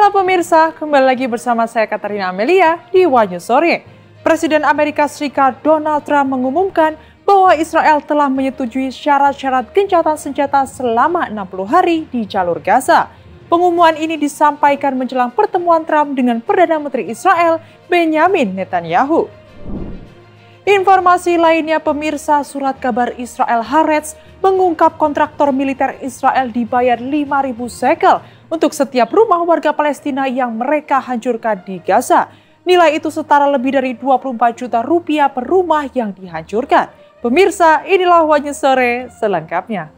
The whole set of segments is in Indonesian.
Halo pemirsa, kembali lagi bersama saya Katarina Amelia di Wahyu Sore. Presiden Amerika Serikat Donald Trump mengumumkan bahwa Israel telah menyetujui syarat-syarat gencatan senjata selama 60 hari di jalur Gaza. Pengumuman ini disampaikan menjelang pertemuan Trump dengan Perdana Menteri Israel Benjamin Netanyahu. Informasi lainnya pemirsa, surat kabar Israel Haaretz mengungkap kontraktor militer Israel dibayar 5.000 shekel untuk setiap rumah warga Palestina yang mereka hancurkan di Gaza. Nilai itu setara lebih dari 24 juta rupiah per rumah yang dihancurkan. Pemirsa, inilah Wahyu Sore selengkapnya.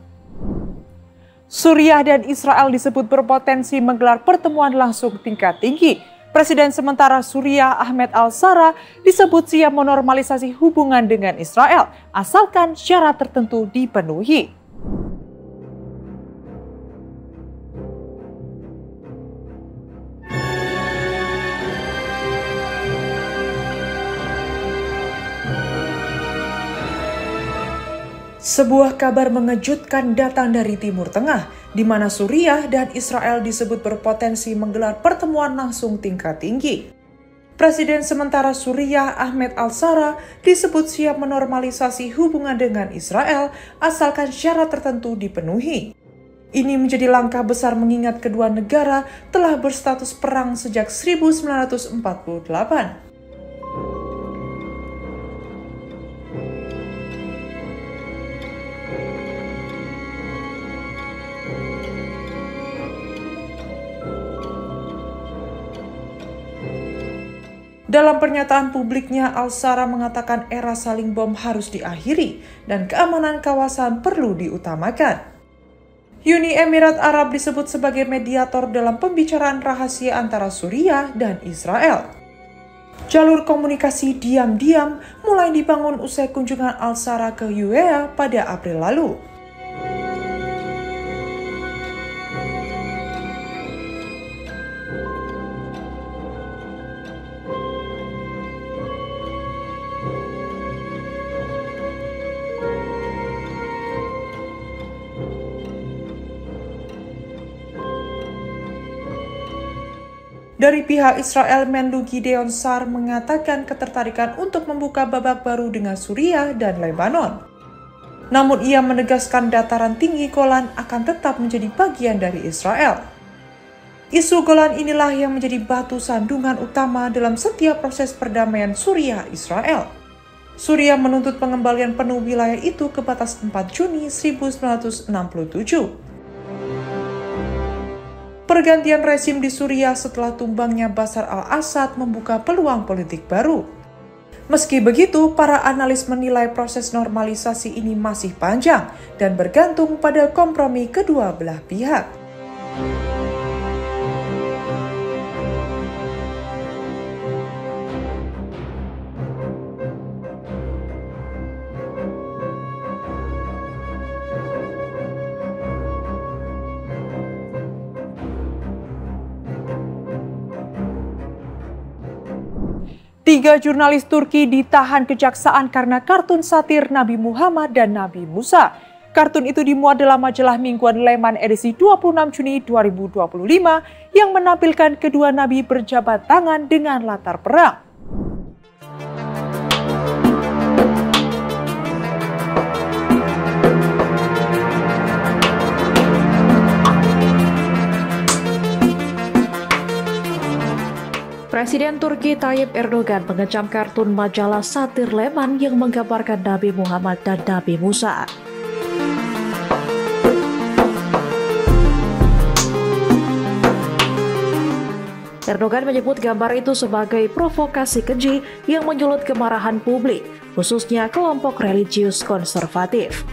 Suriah dan Israel disebut berpotensi menggelar pertemuan langsung tingkat tinggi. Presiden sementara Suriah Ahmed al-Shara disebut siap menormalisasi hubungan dengan Israel, asalkan syarat tertentu dipenuhi. Sebuah kabar mengejutkan datang dari Timur Tengah, di mana Suriah dan Israel disebut berpotensi menggelar pertemuan langsung tingkat tinggi. Presiden sementara Suriah Ahmed al-Shara disebut siap menormalisasi hubungan dengan Israel asalkan syarat tertentu dipenuhi. Ini menjadi langkah besar mengingat kedua negara telah berstatus perang sejak 1948. Dalam pernyataan publiknya, al-Shara mengatakan era saling bom harus diakhiri dan keamanan kawasan perlu diutamakan. Uni Emirat Arab disebut sebagai mediator dalam pembicaraan rahasia antara Suriah dan Israel. Jalur komunikasi diam-diam mulai dibangun usai kunjungan al-Shara ke UEA pada April lalu. Dari pihak Israel, Menlu Gideon Sa'ar mengatakan ketertarikan untuk membuka babak baru dengan Suriah dan Lebanon. Namun ia menegaskan dataran tinggi Golan akan tetap menjadi bagian dari Israel. Isu Golan inilah yang menjadi batu sandungan utama dalam setiap proses perdamaian Suriah-Israel. Suriah menuntut pengembalian penuh wilayah itu ke batas 4 Juni 1967. Pergantian rezim di Suriah setelah tumbangnya Bashar al-Assad membuka peluang politik baru. Meski begitu, para analis menilai proses normalisasi ini masih panjang dan bergantung pada kompromi kedua belah pihak. Tiga jurnalis Turki ditahan kejaksaan karena kartun satir Nabi Muhammad dan Nabi Musa. Kartun itu dimuat dalam majalah mingguan Leman edisi 26 Juni 2025 yang menampilkan kedua nabi berjabat tangan dengan latar perang. Presiden Turki Tayyip Erdogan mengecam kartun majalah satir Leman yang menggambarkan Nabi Muhammad dan Nabi Musa. Erdogan menyebut gambar itu sebagai provokasi keji yang menyulut kemarahan publik, khususnya kelompok religius konservatif.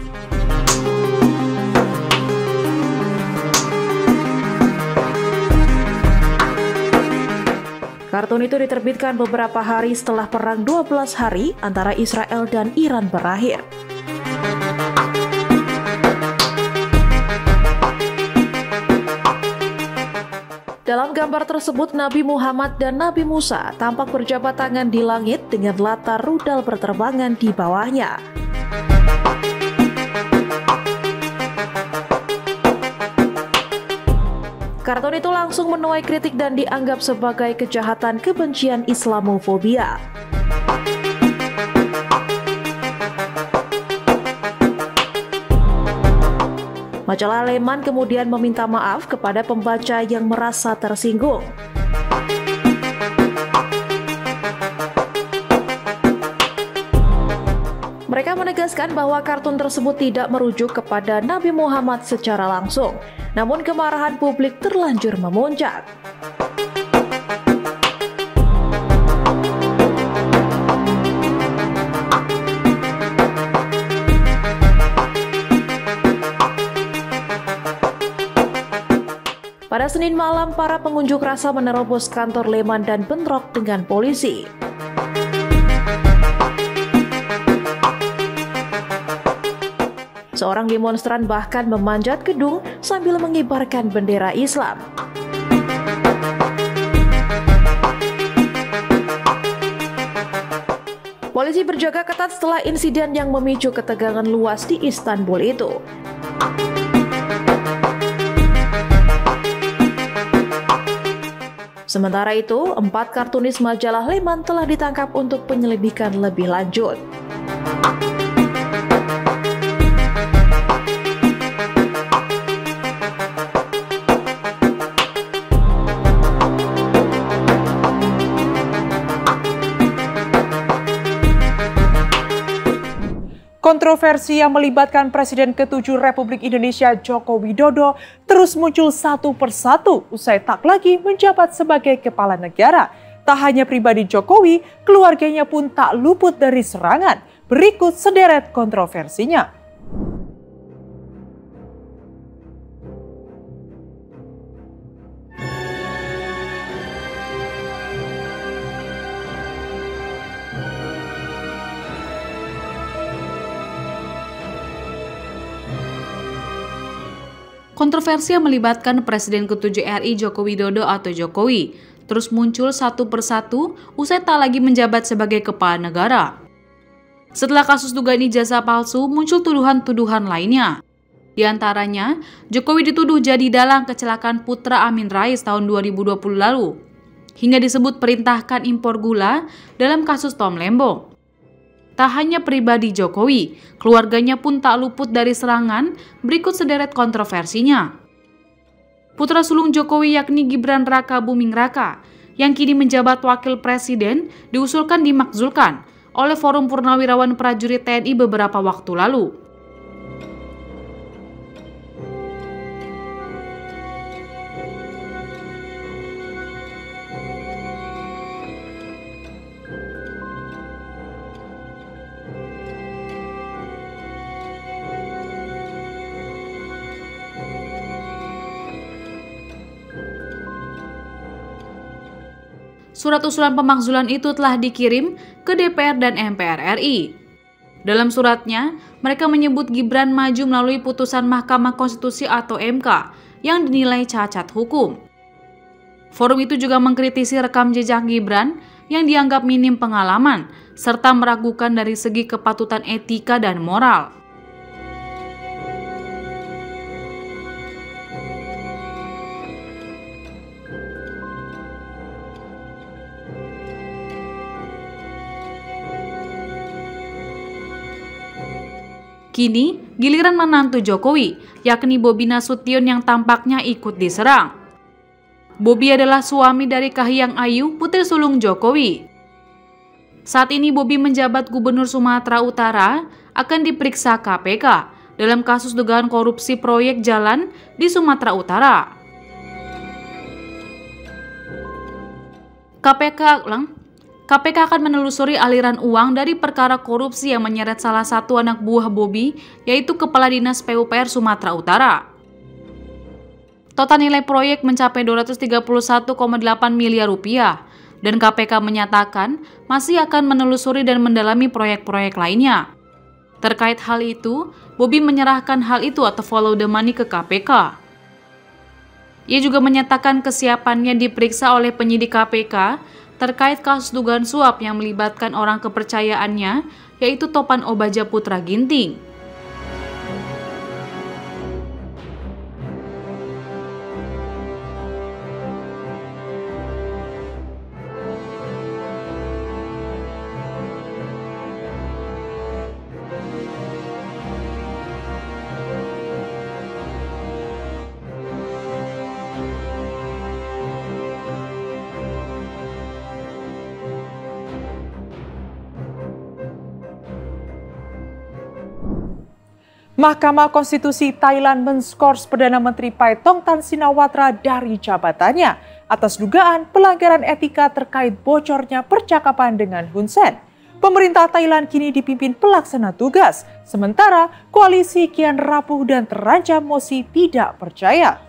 Kartun itu diterbitkan beberapa hari setelah perang 12 hari antara Israel dan Iran berakhir. Dalam gambar tersebut, Nabi Muhammad dan Nabi Musa tampak berjabat tangan di langit dengan latar rudal berterbangan di bawahnya. Kartun itu langsung menuai kritik dan dianggap sebagai kejahatan kebencian Islamofobia. Majalah Leman kemudian meminta maaf kepada pembaca yang merasa tersinggung. Mereka menegaskan bahwa kartun tersebut tidak merujuk kepada Nabi Muhammad secara langsung, namun kemarahan publik terlanjur memuncak. Pada Senin malam, para pengunjuk rasa menerobos kantor Leman dan bentrok dengan polisi. Seorang demonstran bahkan memanjat gedung sambil mengibarkan bendera Islam. Polisi berjaga ketat setelah insiden yang memicu ketegangan luas di Istanbul itu. Sementara itu, 4 kartunis majalah Leman telah ditangkap untuk penyelidikan lebih lanjut. Kontroversi yang melibatkan Presiden ke-7 Republik Indonesia Joko Widodo terus muncul satu persatu usai tak lagi menjabat sebagai kepala negara. Tak hanya pribadi Jokowi, keluarganya pun tak luput dari serangan. Berikut sederet kontroversinya. Kontroversi yang melibatkan Presiden ke-7 RI Joko Widodo atau Jokowi terus muncul satu persatu usai tak lagi menjabat sebagai kepala negara. Setelah kasus dugaan ijazah palsu, muncul tuduhan-tuduhan lainnya. Di antaranya, Jokowi dituduh jadi dalang kecelakaan putra Amin Rais tahun 2020 lalu, hingga disebut perintahkan impor gula dalam kasus Tom Lembong. Tak hanya pribadi Jokowi, keluarganya pun tak luput dari serangan. Berikut sederet kontroversinya. Putra sulung Jokowi yakni Gibran Raka Buming Raka, yang kini menjabat wakil presiden, diusulkan dimakzulkan oleh Forum Purnawirawan Prajurit TNI beberapa waktu lalu. Surat usulan pemakzulan itu telah dikirim ke DPR dan MPR RI. Dalam suratnya, mereka menyebut Gibran maju melalui putusan Mahkamah Konstitusi atau MK yang dinilai cacat hukum. Forum itu juga mengkritisi rekam jejak Gibran yang dianggap minim pengalaman, serta meragukan dari segi kepatutan etika dan moral. Kini, giliran menantu Jokowi, yakni Bobi Nasution yang tampaknya ikut diserang. Bobi adalah suami dari Kahiyang Ayu, putri sulung Jokowi. Saat ini Bobi menjabat Gubernur Sumatera Utara, akan diperiksa KPK dalam kasus dugaan korupsi proyek jalan di Sumatera Utara. KPK akan menelusuri aliran uang dari perkara korupsi yang menyeret salah satu anak buah Bobi, yaitu Kepala Dinas PUPR Sumatera Utara. Total nilai proyek mencapai 231,8 miliar rupiah, dan KPK menyatakan masih akan menelusuri dan mendalami proyek-proyek lainnya. Terkait hal itu, Bobi menyerahkan hal itu atau follow the money ke KPK. Ia juga menyatakan kesiapannya diperiksa oleh penyidik KPK terkait kasus dugaan suap yang melibatkan orang kepercayaannya, yaitu Topan Obaja Putra Ginting. Mahkamah Konstitusi Thailand menskors Perdana Menteri Paetongtarn Shinawatra dari jabatannya atas dugaan pelanggaran etika terkait bocornya percakapan dengan Hun Sen. Pemerintah Thailand kini dipimpin pelaksana tugas, sementara koalisi kian rapuh dan terancam mosi tidak percaya.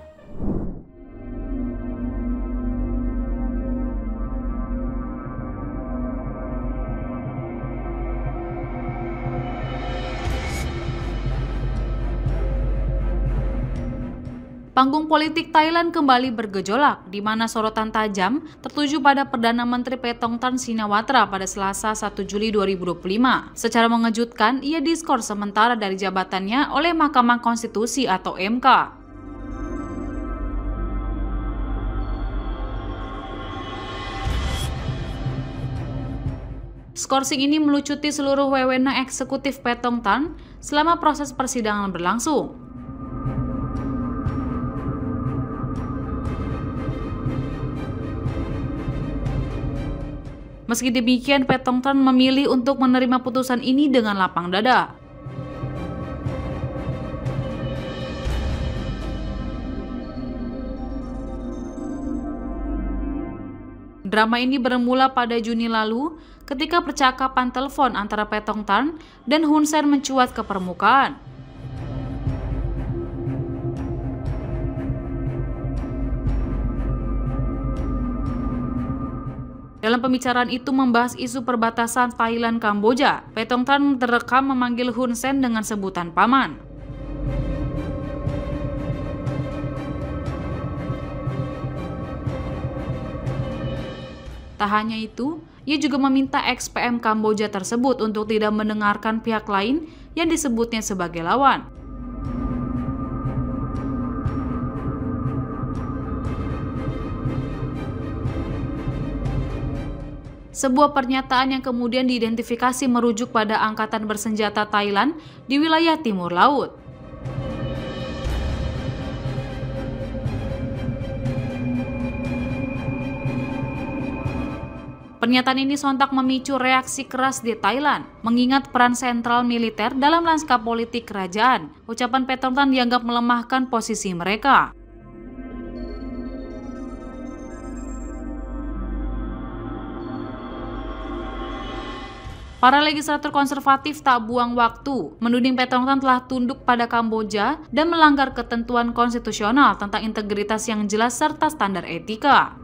Panggung politik Thailand kembali bergejolak, di mana sorotan tajam tertuju pada Perdana Menteri Paetongtarn Shinawatra pada Selasa 1 Juli 2025. Secara mengejutkan, ia diskors sementara dari jabatannya oleh Mahkamah Konstitusi atau MK. Skorsing ini melucuti seluruh wewenang eksekutif Paetongtarn selama proses persidangan berlangsung. Meski demikian, Paetongtarn memilih untuk menerima putusan ini dengan lapang dada. Drama ini bermula pada Juni lalu ketika percakapan telepon antara Paetongtarn dan Hun Sen mencuat ke permukaan. Dalam pembicaraan itu membahas isu perbatasan Thailand-Kamboja. Paetongtarn terekam memanggil Hun Sen dengan sebutan paman. Tak hanya itu, ia juga meminta ex-PM Kamboja tersebut untuk tidak mendengarkan pihak lain yang disebutnya sebagai lawan. Sebuah pernyataan yang kemudian diidentifikasi merujuk pada angkatan bersenjata Thailand di wilayah timur laut. Pernyataan ini sontak memicu reaksi keras di Thailand, mengingat peran sentral militer dalam lanskap politik kerajaan. Ucapan Paetongtarn dianggap melemahkan posisi mereka. Para legislator konservatif tak buang waktu, menuding Paetongtarn telah tunduk pada Kamboja dan melanggar ketentuan konstitusional tentang integritas yang jelas serta standar etika.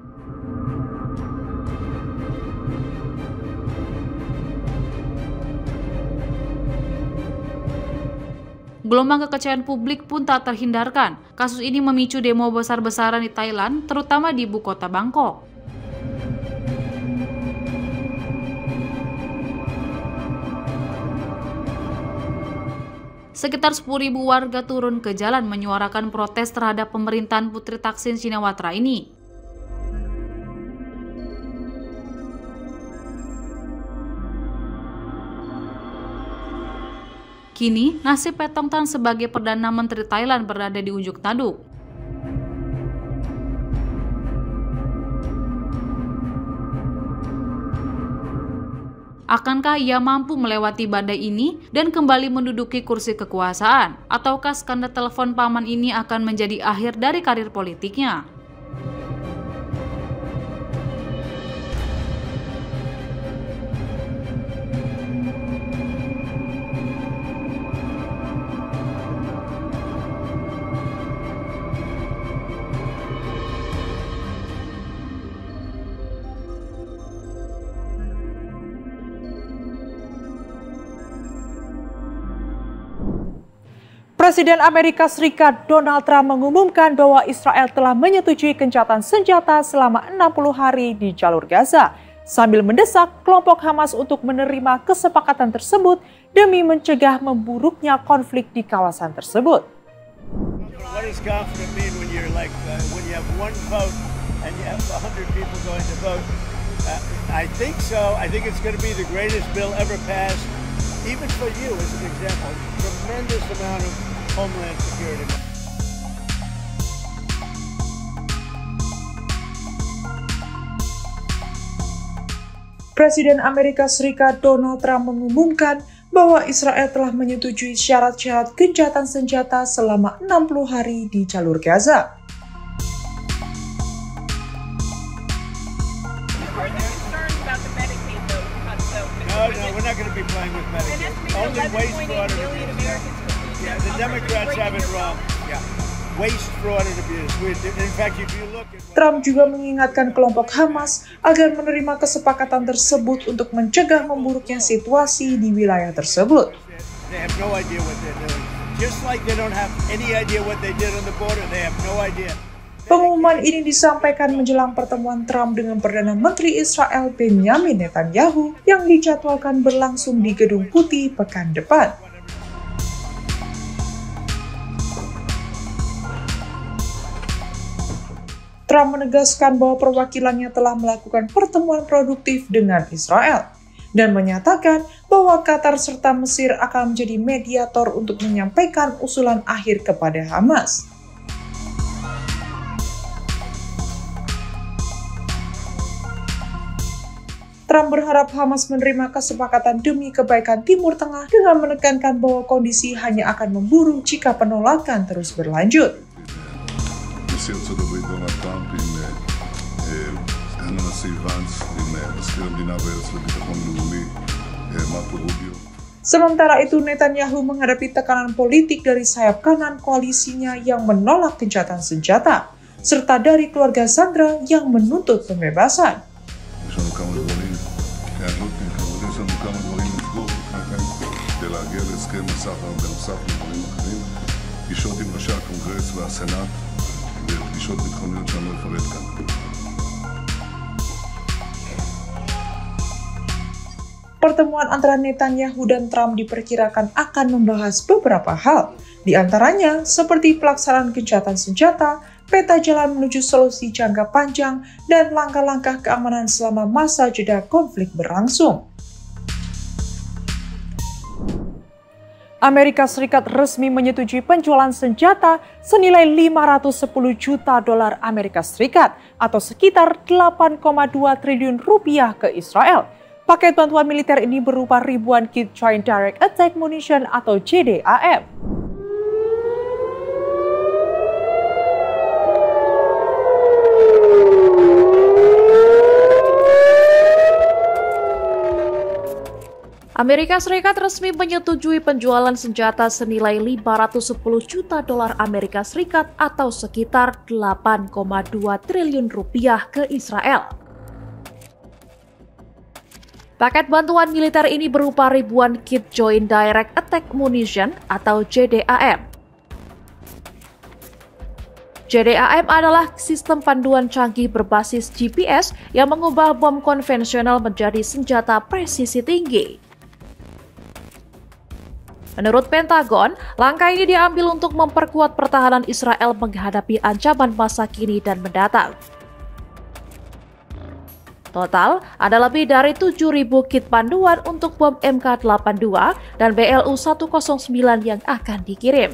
Gelombang kekecewaan publik pun tak terhindarkan. Kasus ini memicu demo besar-besaran di Thailand, terutama di ibu kota Bangkok. Sekitar 10.000 warga turun ke jalan menyuarakan protes terhadap pemerintahan Putri Thaksin Shinawatra ini. Kini, nasib Paetongtarn sebagai Perdana Menteri Thailand berada di ujung tanduk. Akankah ia mampu melewati badai ini dan kembali menduduki kursi kekuasaan? Ataukah skandal telepon paman ini akan menjadi akhir dari karir politiknya? Presiden Amerika Serikat Donald Trump mengumumkan bahwa Israel telah menyetujui gencatan senjata selama 60 hari di jalur Gaza, sambil mendesak kelompok Hamas untuk menerima kesepakatan tersebut demi mencegah memburuknya konflik di kawasan tersebut. What does confident mean when you have one vote and you have 100 people going to vote? I think so. I think it's going to be the greatest bill ever passed. Even for you, as an example, tremendous amount of homeland security. Presiden Amerika Serikat Donald Trump mengumumkan bahwa Israel telah menyetujui syarat-syarat gencatan senjata selama 60 hari di jalur Gaza. No, we're not going to be playing with Medicaid. Only waste, fraud, and abuse. Yeah, the Democrats have it wrong. Yeah, waste, fraud, and abuse. In fact, if you look at Trump juga mengingatkan kelompok Hamas agar menerima kesepakatan tersebut untuk mencegah memburuknya situasi di wilayah tersebut. They have no idea what they're doing. Just like they don't have any idea what they did on the border, they have no idea. Pengumuman ini disampaikan menjelang pertemuan Trump dengan Perdana Menteri Israel Benjamin Netanyahu yang dijadwalkan berlangsung di Gedung Putih pekan depan. Trump menegaskan bahwa perwakilannya telah melakukan pertemuan produktif dengan Israel dan menyatakan bahwa Qatar serta Mesir akan menjadi mediator untuk menyampaikan usulan akhir kepada Hamas. Trump berharap Hamas menerima kesepakatan demi kebaikan Timur Tengah dengan menekankan bahwa kondisi hanya akan memburuk jika penolakan terus berlanjut. נשיא ארצות הברית דונלד טראמפ עם סגן הנשיא ואנס, עם מזכיר המדינה והיועץ לביטחון לאומי מרקו רוביו. Sementara itu, Netanyahu menghadapi tekanan politik dari sayap kanan koalisinya yang menolak gencatan senjata, serta dari keluarga Sandra yang menuntut pembebasan. יש לנו כמה דברים, יש לנו כמה דברים לסגור כדי להגיע להסכם מסחר בנוסף לדברים אחרים, פגישות עם ראשי הקונגרס והסנאט ופגישות ביטחוניות שאני לא אפרט כאן. Pertemuan antara Netanyahu dan Trump diperkirakan akan membahas beberapa hal, di antaranya seperti pelaksanaan gencatan senjata, peta jalan menuju solusi jangka panjang, dan langkah-langkah keamanan selama masa jeda konflik berlangsung. Amerika Serikat resmi menyetujui penjualan senjata senilai 510 juta dolar Amerika Serikat atau sekitar 8,2 triliun rupiah ke Israel. Paket bantuan militer ini berupa ribuan kit Joint Direct Attack Munition atau JDAM. Amerika Serikat resmi menyetujui penjualan senjata senilai 510 juta dolar Amerika Serikat atau sekitar 8,2 triliun rupiah ke Israel. Paket bantuan militer ini berupa ribuan kit Joint Direct Attack Munition atau JDAM. JDAM adalah sistem panduan canggih berbasis GPS yang mengubah bom konvensional menjadi senjata presisi tinggi. Menurut Pentagon, langkah ini diambil untuk memperkuat pertahanan Israel menghadapi ancaman masa kini dan mendatang. Total, ada lebih dari 7.000 kit panduan untuk bom MK82 dan BLU-109 yang akan dikirim.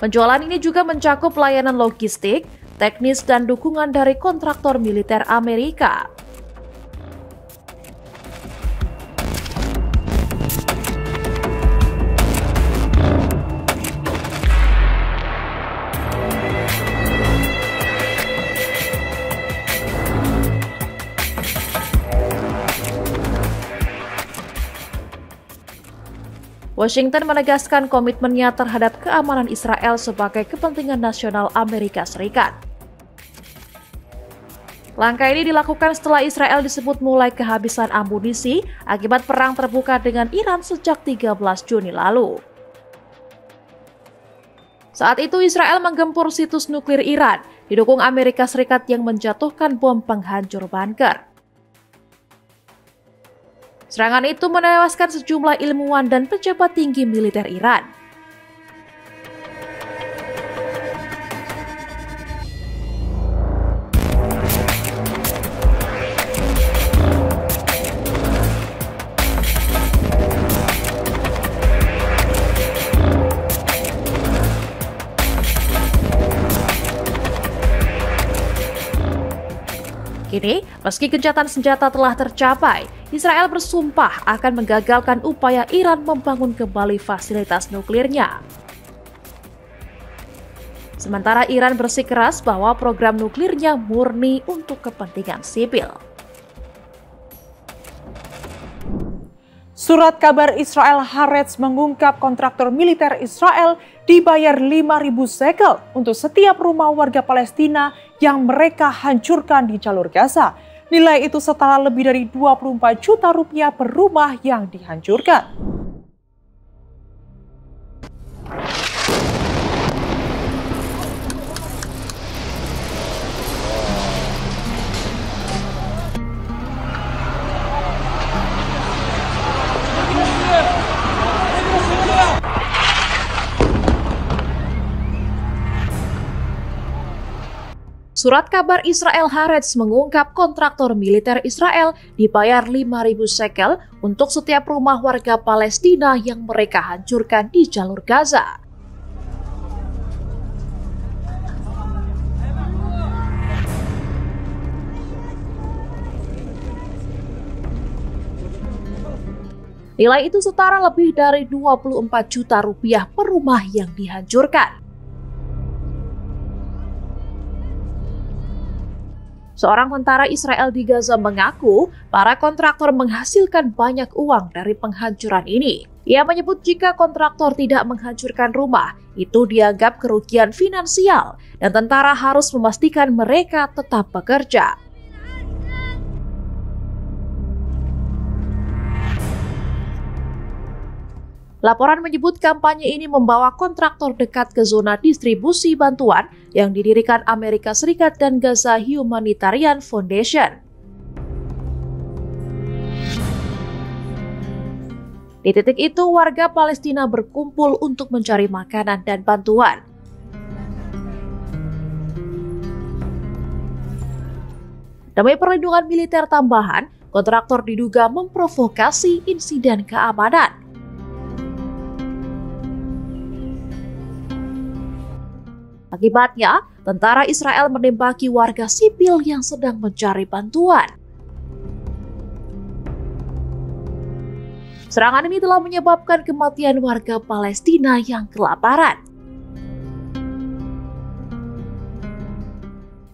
Penjualan ini juga mencakup layanan logistik, teknis, dan dukungan dari kontraktor militer Amerika. Washington menegaskan komitmennya terhadap keamanan Israel sebagai kepentingan nasional Amerika Serikat. Langkah ini dilakukan setelah Israel disebut mulai kehabisan amunisi akibat perang terbuka dengan Iran sejak 13 Juni lalu. Saat itu Israel menggempur situs nuklir Iran, didukung Amerika Serikat yang menjatuhkan bom penghancur bunker. Serangan itu menewaskan sejumlah ilmuwan dan pejabat tinggi militer Iran. Kini, meski gencatan senjata telah tercapai, Israel bersumpah akan menggagalkan upaya Iran membangun kembali fasilitas nuklirnya. Sementara Iran bersikeras bahwa program nuklirnya murni untuk kepentingan sipil. Surat kabar Israel Haaretz mengungkap kontraktor militer Israel dibayar 5.000 shekel untuk setiap rumah warga Palestina yang mereka hancurkan di jalur Gaza. Nilai itu setara lebih dari 24 juta rupiah per rumah yang dihancurkan. Surat kabar Israel Haaretz mengungkap kontraktor militer Israel dibayar 5.000 shekel untuk setiap rumah warga Palestina yang mereka hancurkan di jalur Gaza. Nilai itu setara lebih dari 24 juta rupiah per rumah yang dihancurkan. Seorang tentara Israel di Gaza mengaku para kontraktor menghasilkan banyak uang dari penghancuran ini. Ia menyebut jika kontraktor tidak menghancurkan rumah, itu dianggap kerugian finansial dan tentara harus memastikan mereka tetap bekerja. Laporan menyebut kampanye ini membawa kontraktor dekat ke zona distribusi bantuan yang didirikan Amerika Serikat dan Gaza Humanitarian Foundation. Di titik itu, warga Palestina berkumpul untuk mencari makanan dan bantuan. Demi perlindungan militer tambahan, kontraktor diduga memprovokasi insiden keamanan. Akibatnya, tentara Israel menembaki warga sipil yang sedang mencari bantuan. Serangan ini telah menyebabkan kematian warga Palestina yang kelaparan.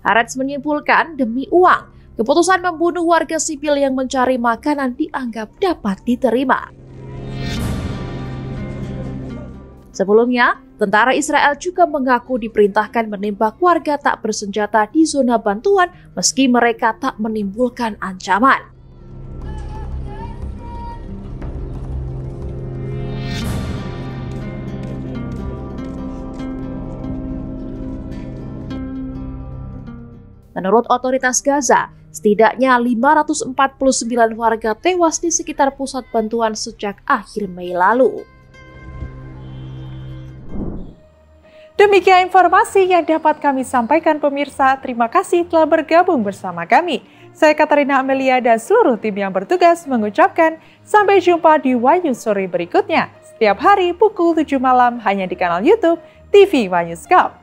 Haaretz menyimpulkan demi uang, keputusan membunuh warga sipil yang mencari makanan dianggap dapat diterima. Sebelumnya, tentara Israel juga mengaku diperintahkan menembak warga tak bersenjata di zona bantuan meski mereka tak menimbulkan ancaman. Menurut otoritas Gaza, setidaknya 549 warga tewas di sekitar pusat bantuan sejak akhir Mei lalu. Demikian informasi yang dapat kami sampaikan pemirsa. Terima kasih telah bergabung bersama kami. Saya Katarina Amelia dan seluruh tim yang bertugas mengucapkan sampai jumpa di Wanyu Sore berikutnya. Setiap hari pukul 7 malam hanya di kanal YouTube TV Wanyu Scout.